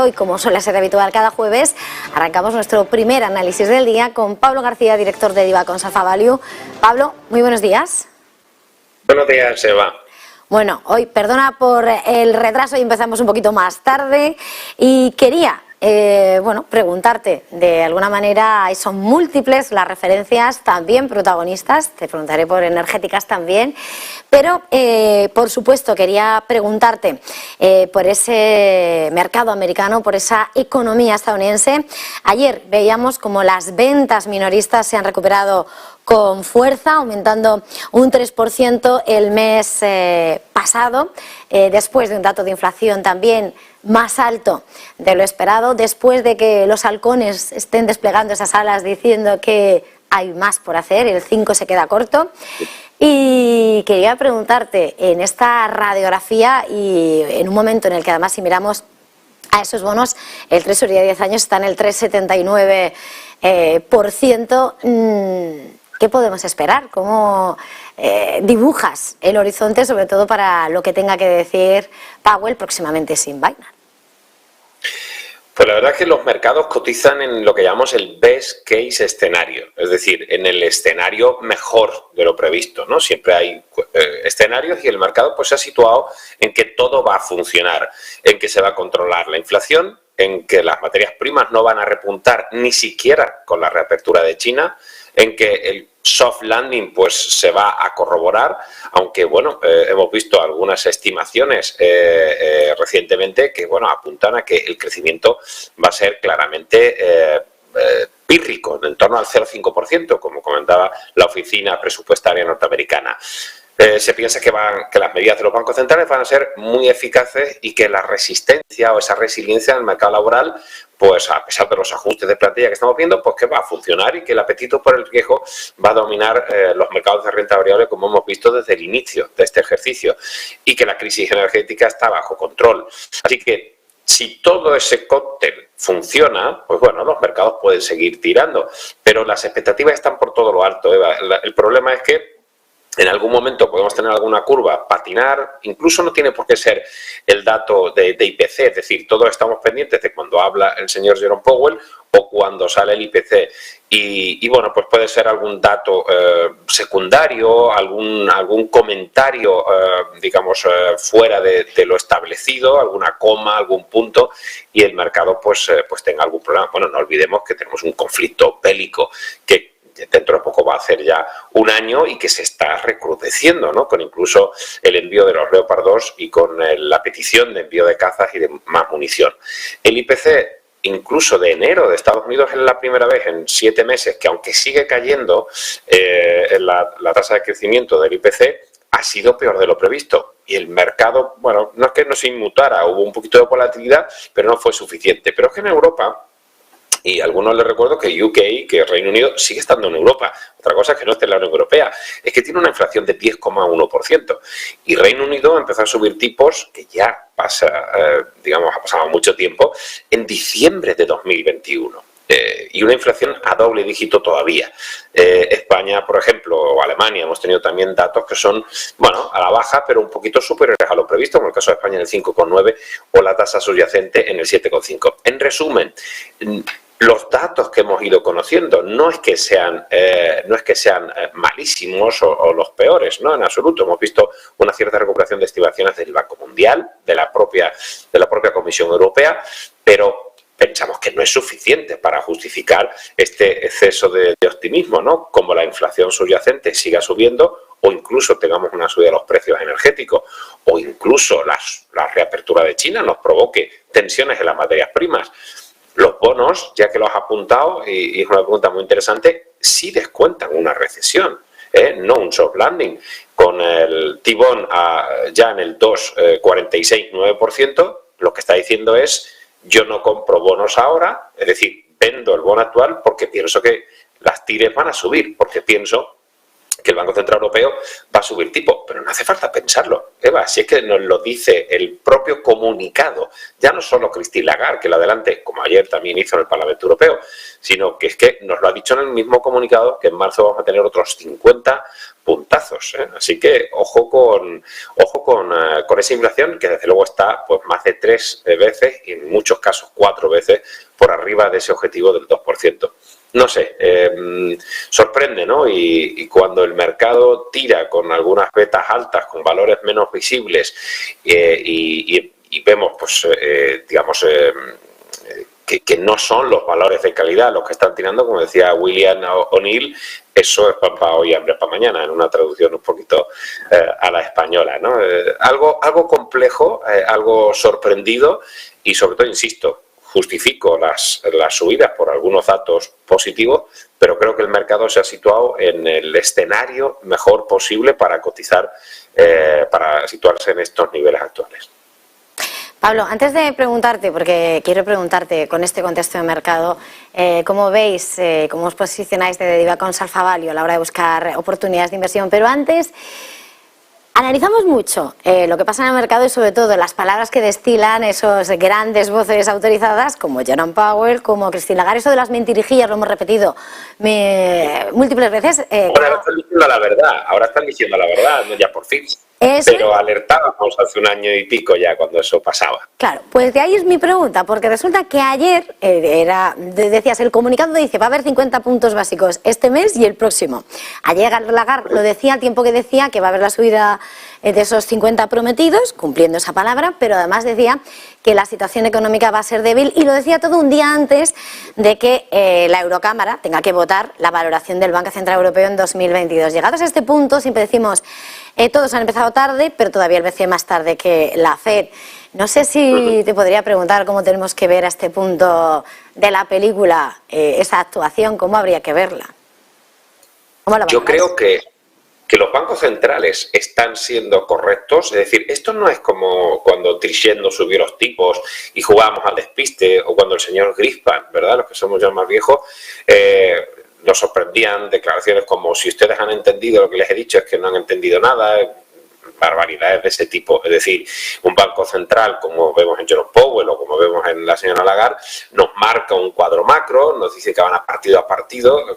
Hoy, como suele ser habitual cada jueves, arrancamos nuestro primer análisis del día con Pablo García, director de Diva Consalfa Value. Pablo, muy buenos días. Buenos días, Eva. Bueno, hoy, perdona por el retraso y empezamos un poquito más tarde y quería preguntarte, de alguna manera son múltiples las referencias, también protagonistas, te preguntaré por energéticas también, pero por supuesto quería preguntarte por ese mercado americano, por esa economía estadounidense. Ayer veíamos como las ventas minoristas se han recuperado con fuerza, aumentando un 3% el mes pasado, después de un dato de inflación también más alto de lo esperado, después de que los halcones estén desplegando esas alas diciendo que hay más por hacer, el 5 se queda corto. Y quería preguntarte, en esta radiografía y en un momento en el que además si miramos a esos bonos, el Treasury de 10 años está en el 3,79%, ¿qué podemos esperar? ¿Cómo dibujas el horizonte, sobre todo para lo que tenga que decir Powell próximamente sin Biden? Pues la verdad es que los mercados cotizan en lo que llamamos el best case escenario, es decir, en el escenario mejor de lo previsto, ¿no? Siempre hay escenarios y el mercado pues se ha situado en que todo va a funcionar, en que se va a controlar la inflación, en que las materias primas no van a repuntar ni siquiera con la reapertura de China, en que el soft landing pues se va a corroborar, aunque bueno, hemos visto algunas estimaciones recientemente que bueno, apuntan a que el crecimiento va a ser claramente pírrico, en torno al 0,5%, como comentaba la oficina presupuestaria norteamericana. Se piensa que las medidas de los bancos centrales van a ser muy eficaces y que la resistencia o esa resiliencia en el mercado laboral, pues a pesar de los ajustes de plantilla que estamos viendo, pues que va a funcionar y que el apetito por el riesgo va a dominar los mercados de renta variable como hemos visto desde el inicio de este ejercicio y que la crisis energética está bajo control. Así que si todo ese cóctel funciona, pues bueno, los mercados pueden seguir tirando, pero las expectativas están por todo lo alto, Eva. El problema es que en algún momento podemos tener alguna curva, patinar, incluso no tiene por qué ser el dato de IPC, es decir, todos estamos pendientes de cuando habla el señor Jerome Powell o cuando sale el IPC. Y bueno, pues puede ser algún dato secundario, algún comentario, digamos, fuera de lo establecido, alguna coma, algún punto, y el mercado pues tenga algún problema. Bueno, no olvidemos que tenemos un conflicto bélico que dentro de poco va a hacer ya un año y que se está recrudeciendo, ¿no? Con incluso el envío de los Leopard 2 y con la petición de envío de cazas y de más munición. El IPC incluso de enero de Estados Unidos es la primera vez en 7 meses que, aunque sigue cayendo la tasa de crecimiento del IPC, ha sido peor de lo previsto. Y el mercado, bueno, no es que no se inmutara, hubo un poquito de volatilidad, pero no fue suficiente. Pero es que en Europa, y a algunos les recuerdo que UK, que Reino Unido, sigue estando en Europa. Otra cosa es que no esté en la Unión Europea. Es que tiene una inflación de 10,1%. Y Reino Unido empezó a subir tipos que ya ha pasado mucho tiempo, en diciembre de 2021. Y una inflación a doble dígito todavía. España, por ejemplo, o Alemania, hemos tenido también datos que son, bueno, a la baja, pero un poquito superiores a lo previsto, como el caso de España en el 5,9 o la tasa subyacente en el 7,5. En resumen, los datos que hemos ido conociendo no es que sean malísimos o los peores, no, en absoluto. Hemos visto una cierta recuperación de estimaciones del Banco Mundial, de la propia Comisión Europea, pero pensamos que no es suficiente para justificar este exceso de optimismo, ¿no? Como la inflación subyacente siga subiendo o incluso tengamos una subida de los precios energéticos o incluso la reapertura de China nos provoque tensiones en las materias primas. Los bonos, ya que lo has apuntado, y es una pregunta muy interesante, sí descuentan una recesión, no un soft landing. Con el T-Bond ya en el 2,46,9%, lo que está diciendo es: yo no compro bonos ahora, es decir, vendo el bono actual porque pienso que las tires van a subir, porque pienso que el Banco Central Europeo va a subir tipos, pero no hace falta pensarlo, Eva, si es que nos lo dice el propio comunicado, ya no solo Christine Lagarde, que lo adelante, como ayer también hizo en el Parlamento Europeo, sino que es que nos lo ha dicho en el mismo comunicado que en marzo vamos a tener otros 50 puntazos, ¿eh? Así que ojo con esa inflación que desde luego está pues más de 3 veces y en muchos casos 4 veces por arriba de ese objetivo del 2%. No sé, sorprende, ¿no? Y cuando el mercado tira con algunas betas altas, con valores menos visibles y vemos, pues, digamos, que no son los valores de calidad los que están tirando, como decía William O'Neill, eso es pan para hoy, hambre para mañana, en una traducción un poquito a la española, ¿no? Algo complejo, algo sorprendido y sobre todo, insisto, justifico las subidas por algunos datos positivos, pero creo que el mercado se ha situado en el escenario mejor posible para cotizar, para situarse en estos niveles actuales. Pablo, antes de preguntarte, porque quiero preguntarte con este contexto de mercado, ¿cómo veis, cómo os posicionáis de deriva con Alfa Value a la hora de buscar oportunidades de inversión? Pero antes, analizamos mucho lo que pasa en el mercado y sobre todo las palabras que destilan esos grandes voces autorizadas como Jerome Powell, como Christine Lagarde. Eso de las mentirijillas lo hemos repetido múltiples veces. Ahora están diciendo la verdad, ¿no? Ya por fin. Pero alertábamos hace un año y pico ya cuando eso pasaba. Claro, pues de ahí es mi pregunta, porque resulta que ayer decías, el comunicado dice va a haber 50 puntos básicos este mes y el próximo. Ayer Lagarde lo decía al tiempo que decía que va a haber la subida de esos 50 prometidos, cumpliendo esa palabra, pero además decía que la situación económica va a ser débil y lo decía todo un día antes de que la Eurocámara tenga que votar la valoración del Banco Central Europeo en 2022. Llegados a este punto, siempre decimos, todos han empezado tarde, pero todavía el BCE más tarde que la FED. No sé si te podría preguntar cómo tenemos que ver a este punto de la película esa actuación, cómo habría que verla. Yo creo que los bancos centrales están siendo correctos, es decir, esto no es como cuando Trichet nos subió los tipos y jugábamos al despiste, o cuando el señor Greenspan, ¿verdad?, los que somos ya más viejos, nos sorprendían declaraciones como si ustedes han entendido lo que les he dicho es que no han entendido nada, barbaridades de ese tipo. Es decir, un banco central, como vemos en Jerome Powell o como vemos en la señora Lagarde, nos marca un cuadro macro, nos dice que van a partido,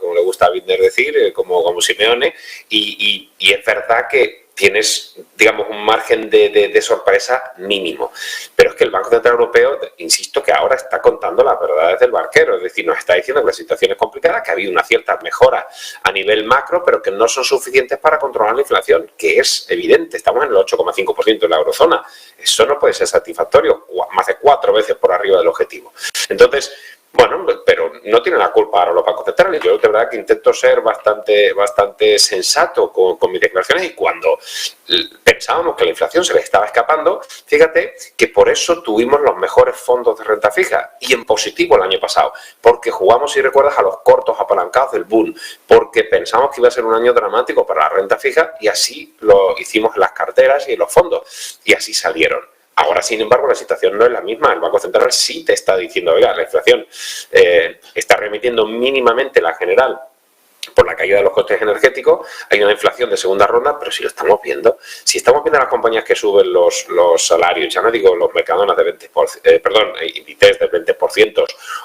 como le gusta a Bittner decir, como Simeone, y es verdad que tienes, digamos, un margen de sorpresa mínimo. Pero es que el Banco Central Europeo, insisto, que ahora está contando las verdades del barquero, es decir, nos está diciendo que la situación es complicada, que ha habido una cierta mejora a nivel macro, pero que no son suficientes para controlar la inflación, que es evidente, estamos en el 8,5% de la eurozona. Eso no puede ser satisfactorio, más de 4 veces por arriba del objetivo. Entonces, bueno, pero no tienen la culpa ahora los bancos centrales. Yo de verdad que intento ser bastante sensato con mis declaraciones y cuando pensábamos que la inflación se les estaba escapando, fíjate que por eso tuvimos los mejores fondos de renta fija y en positivo el año pasado, porque jugamos, si recuerdas, a los cortos apalancados del boom, porque pensamos que iba a ser un año dramático para la renta fija y así lo hicimos en las carteras y en los fondos y así salieron. Ahora, sin embargo, la situación no es la misma. El Banco Central sí te está diciendo, oiga, la inflación está remitiendo mínimamente la general por la caída de los costes energéticos, hay una inflación de segunda ronda, pero si lo estamos viendo, si estamos viendo a las compañías que suben los salarios, ya no digo los mercadonas de 20%, índices del 20%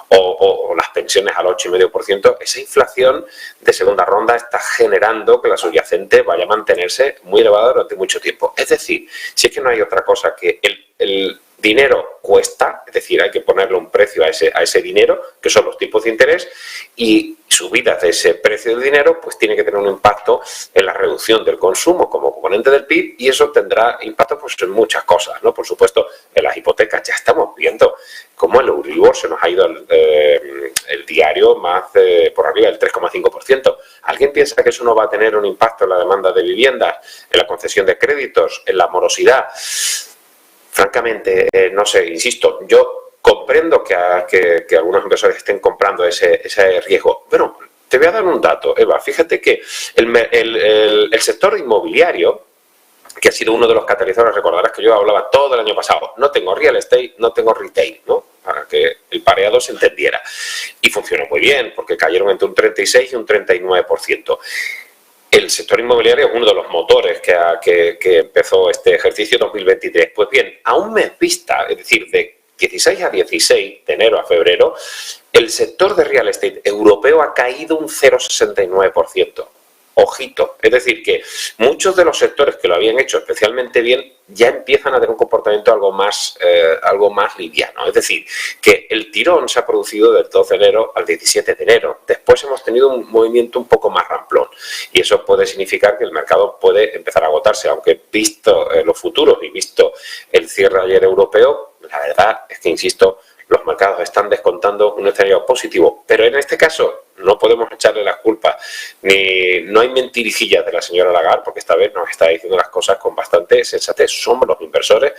o las pensiones al 8,5%, esa inflación de segunda ronda está generando que la subyacente vaya a mantenerse muy elevada durante mucho tiempo. Es decir, si es que no hay otra cosa que el dinero cuesta, es decir, hay que ponerle un precio a ese dinero, que son los tipos de interés, y subidas de ese precio del dinero, pues tiene que tener un impacto en la reducción del consumo como componente del PIB, y eso tendrá impacto pues, en muchas cosas, ¿no? Por supuesto, en las hipotecas ya estamos viendo cómo el Euribor se nos ha ido el diario más por arriba del 3,5%. ¿Alguien piensa que eso no va a tener un impacto en la demanda de viviendas, en la concesión de créditos, en la morosidad? Francamente, no sé, insisto, yo comprendo que algunos inversores estén comprando ese riesgo. Bueno, te voy a dar un dato, Eva. Fíjate que el sector inmobiliario, que ha sido uno de los catalizadores, recordarás que yo hablaba todo el año pasado, no tengo real estate, no tengo retail, ¿no? Para que el pareado se entendiera. Y funcionó muy bien, porque cayeron entre un 36 y un 39%. el sector inmobiliario es uno de los motores que empezó este ejercicio 2023. Pues bien, a un mes vista, es decir, de 16 a 16, de enero a febrero, el sector de real estate europeo ha caído un 0,69%. Ojito, es decir, que muchos de los sectores que lo habían hecho especialmente bien ya empiezan a tener un comportamiento algo más liviano. Es decir, que el tirón se ha producido del 12 de enero al 17 de enero. Después hemos tenido un movimiento un poco más ramplón y eso puede significar que el mercado puede empezar a agotarse, aunque visto los futuros y visto el cierre ayer europeo, la verdad es que, insisto, los mercados están descontando un escenario positivo, pero en este caso no podemos echarle las culpas, no hay mentirijillas de la señora Lagarde, porque esta vez nos está diciendo las cosas con bastante sensatez. Somos los inversores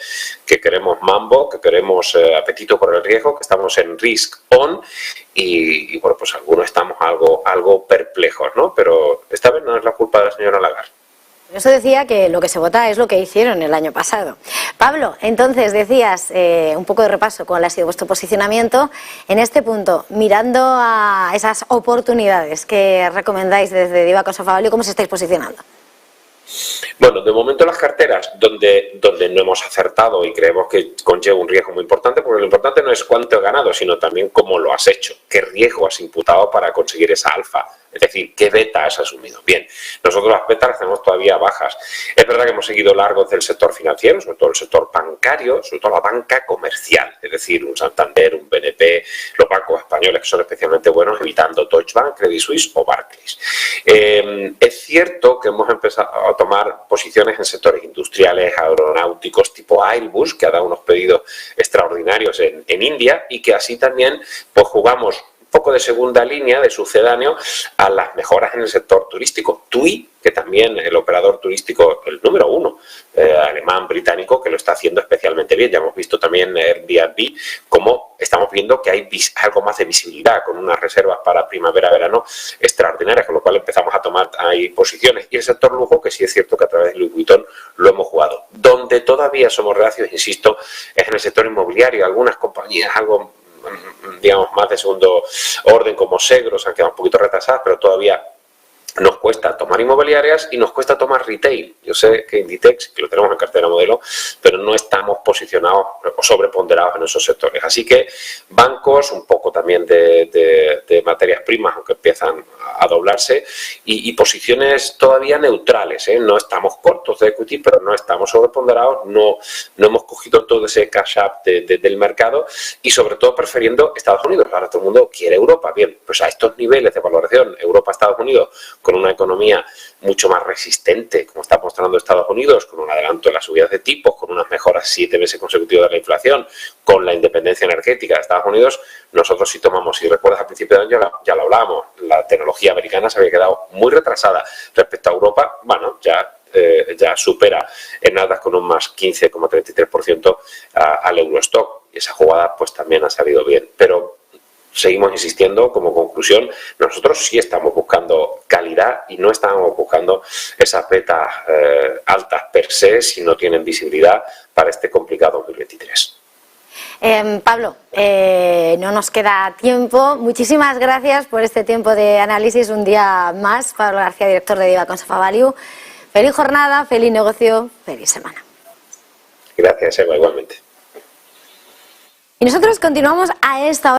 que queremos mambo, que queremos apetito por el riesgo, que estamos en risk on y bueno, pues algunos estamos algo perplejos, ¿no? Pero esta vez no es la culpa de la señora Lagarde. Eso decía que lo que se vota es lo que hicieron el año pasado. Pablo, entonces decías un poco de repaso cuál ha sido vuestro posicionamiento. En este punto, mirando a esas oportunidades que recomendáis desde Diva Consoff Value, ¿cómo os estáis posicionando? Bueno, de momento las carteras donde no hemos acertado y creemos que conlleva un riesgo muy importante, porque lo importante no es cuánto he ganado, sino también cómo lo has hecho, qué riesgo has imputado para conseguir esa alfa. Es decir, ¿qué beta has asumido? Bien, nosotros las betas las tenemos todavía bajas. Es verdad que hemos seguido largos del sector financiero, sobre todo el sector bancario, sobre todo la banca comercial, es decir, un Santander, un BNP, los bancos españoles que son especialmente buenos, evitando Deutsche Bank, Credit Suisse o Barclays. Es cierto que hemos empezado a tomar posiciones en sectores industriales, aeronáuticos tipo Airbus, que ha dado unos pedidos extraordinarios en India y que así también pues jugamos poco de segunda línea, de sucedáneo, a las mejoras en el sector turístico. TUI, que también el operador turístico, el número uno, alemán, británico, que lo está haciendo especialmente bien. Ya hemos visto también Airbnb, como estamos viendo que hay algo más de visibilidad, con unas reservas para primavera-verano extraordinarias, con lo cual empezamos a tomar ahí posiciones. Y el sector lujo, que sí es cierto que a través de Louis Vuitton lo hemos jugado. Donde todavía somos reacios, insisto, es en el sector inmobiliario. Algunas compañías, algo digamos más de segundo orden como Segros han quedado un poquito retrasadas, pero todavía nos cuesta tomar inmobiliarias y nos cuesta tomar retail. Yo sé que Inditex, que lo tenemos en cartera modelo, pero no estamos posicionados o sobreponderados en esos sectores. Así que bancos, un poco también de materias primas, aunque empiezan a doblarse, y posiciones todavía neutrales, ¿eh? No estamos cortos de equity, pero no estamos sobreponderados, no hemos cogido todo ese cash up del mercado y sobre todo prefiriendo Estados Unidos. Ahora todo el mundo quiere Europa. Bien, pues a estos niveles de valoración, Europa-Estados Unidos, con una economía mucho más resistente, como está mostrando Estados Unidos, con un adelanto en las subidas de tipos, con unas mejoras 7 meses consecutivos de la inflación, con la independencia energética de Estados Unidos, nosotros sí tomamos, si recuerdas al principio de año ya lo hablábamos, la tecnología americana se había quedado muy retrasada respecto a Europa. Bueno, ya supera en nada con un más 15,33% al Eurostock, y esa jugada pues también ha salido bien, pero seguimos insistiendo como conclusión, nosotros sí estamos buscando calidad y no estamos buscando esas betas altas per se si no tienen visibilidad para este complicado 2023. Pablo, no nos queda tiempo. Muchísimas gracias por este tiempo de análisis un día más. Pablo García, director de Diva Consoff Value. Feliz jornada, feliz negocio, feliz semana. Gracias, Eva, igualmente. Y nosotros continuamos a esta hora.